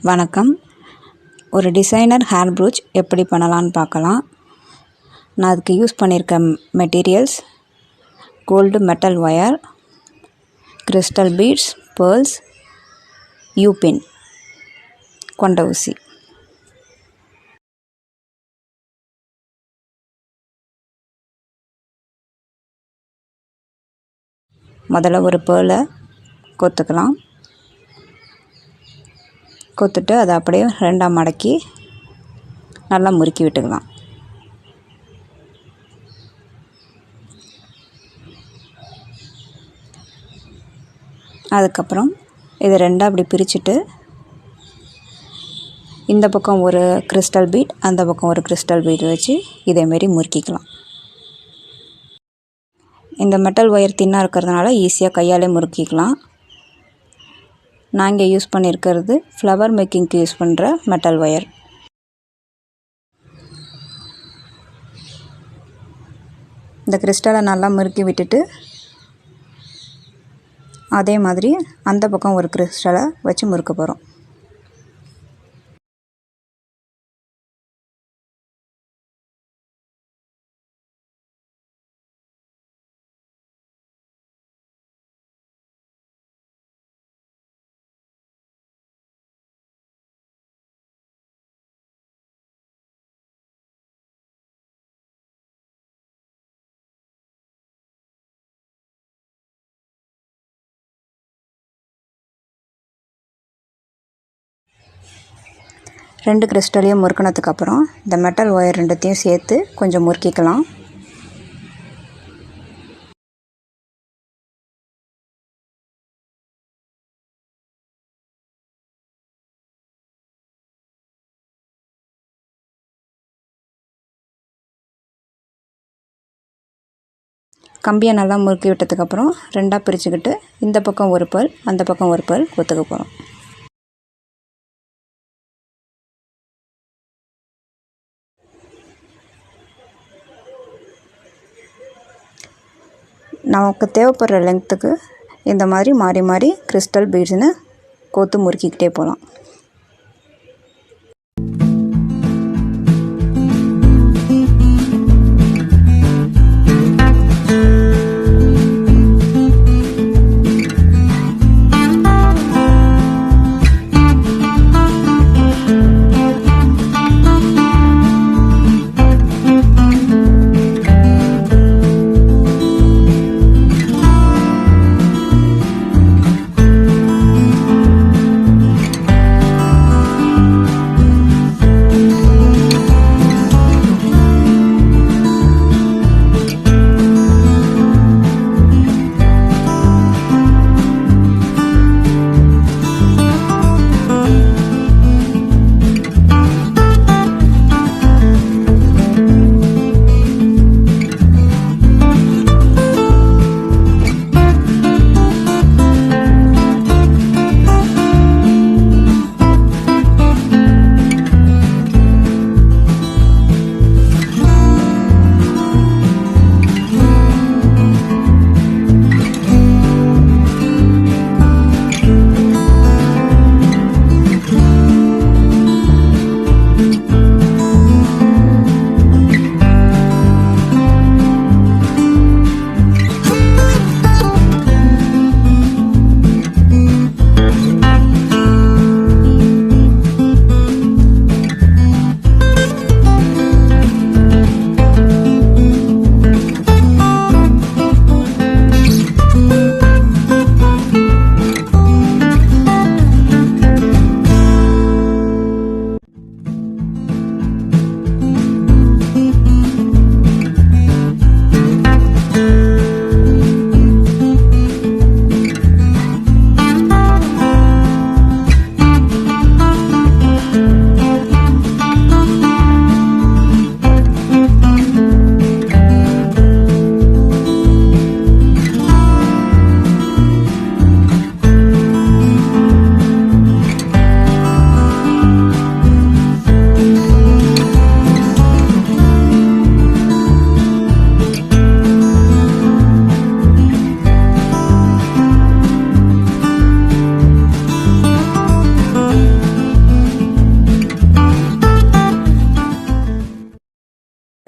வணக்கம். ஒரு designer hair brooch எப்படி பண்ணலான்னு பார்க்கலாம். நான் அதுக்கு யூஸ் பண்ணியிருக்க materials gold metal wire, crystal beads, pearls, யூபின் கொண்ட ஊசி. முதல்ல ஒரு பேர்லை கொத்துக்கலாம். கொத்துட்டு அதை அப்படியே ரெண்டாக மடக்கி நல்லா முறுக்கி விட்டுக்கலாம். அதுக்கப்புறம் இதை ரெண்டாக அப்படி பிரிச்சுட்டு இந்த பக்கம் ஒரு கிறிஸ்டல் பீட், அந்த பக்கம் ஒரு கிறிஸ்டல் பீட் வச்சு இதேமாரி முறுக்கிக்கலாம். இந்த மெட்டல் ஒயர் தின்னாக இருக்கிறதுனால ஈஸியாக கையாலே முறுக்கிக்கலாம். நான் இங்கே யூஸ் பண்ணியிருக்கிறது ஃப்ளவர் மேக்கிங்க்கு யூஸ் பண்ணுற மெட்டல் ஒயர். இந்த கிறிஸ்டலை நல்லா முறுக்கி விட்டுட்டு அதே மாதிரி அந்த பக்கம் ஒரு கிறிஸ்டலை வச்சு முறுக்க போகிறோம். ரெண்டு கிறிஸ்டலையும் முறுக்கினதுக்கப்புறம் இந்த மெட்டல் ஒயர் ரெண்டுத்தையும் சேர்த்து கொஞ்சம் முறுக்கிக்கலாம். கம்பியை நல்லா முறுக்கி விட்டதுக்கப்புறம் ரெண்டாக பிரிச்சுக்கிட்டு இந்த பக்கம் ஒரு பேர்ல், அந்த பக்கம் ஒரு பேர்ல் கொத்துக்க போகிறோம். நமக்கு தேவைப்படுற லெங்க்த்துக்கு இந்த மாதிரி மாறி மாறி கிறிஸ்டல் பீட்ஸ்னு கோத்து முறுக்கிக்கிட்டே போகலாம்.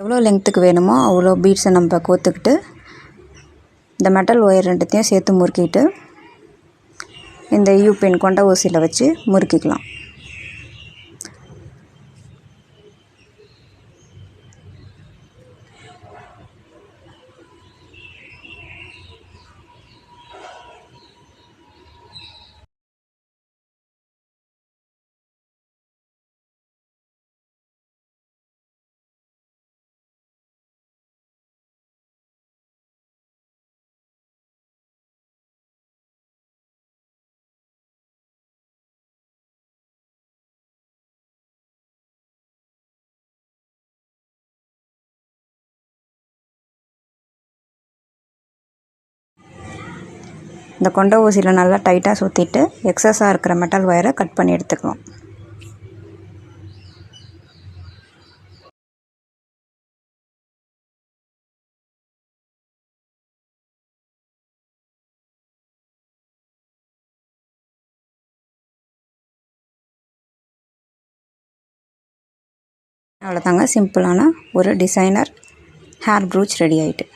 எவ்வளோ லெங்க்த்துக்கு வேணுமோ அவ்வளோ பீட்ஸை நம்ம கோத்துக்கிட்டு இந்த மெட்டல் ஒயர் ரெண்டுத்தையும் சேர்த்து முறுக்கிட்டு இந்த யூ பின் கொண்ட ஊசியில் வச்சு முறுக்கிக்கலாம். இந்த கொண்ட ஊசியில் நல்லா டைட்டாக சுற்றிட்டு எக்ஸஸாக இருக்கிற மெட்டல் ஒயரை கட் பண்ணி எடுத்துக்கலாம். அவ்வளோதாங்க, சிம்பிளான ஒரு டிசைனர் ஹேர் ப்ரூச் ரெடி ஆகிட்டு.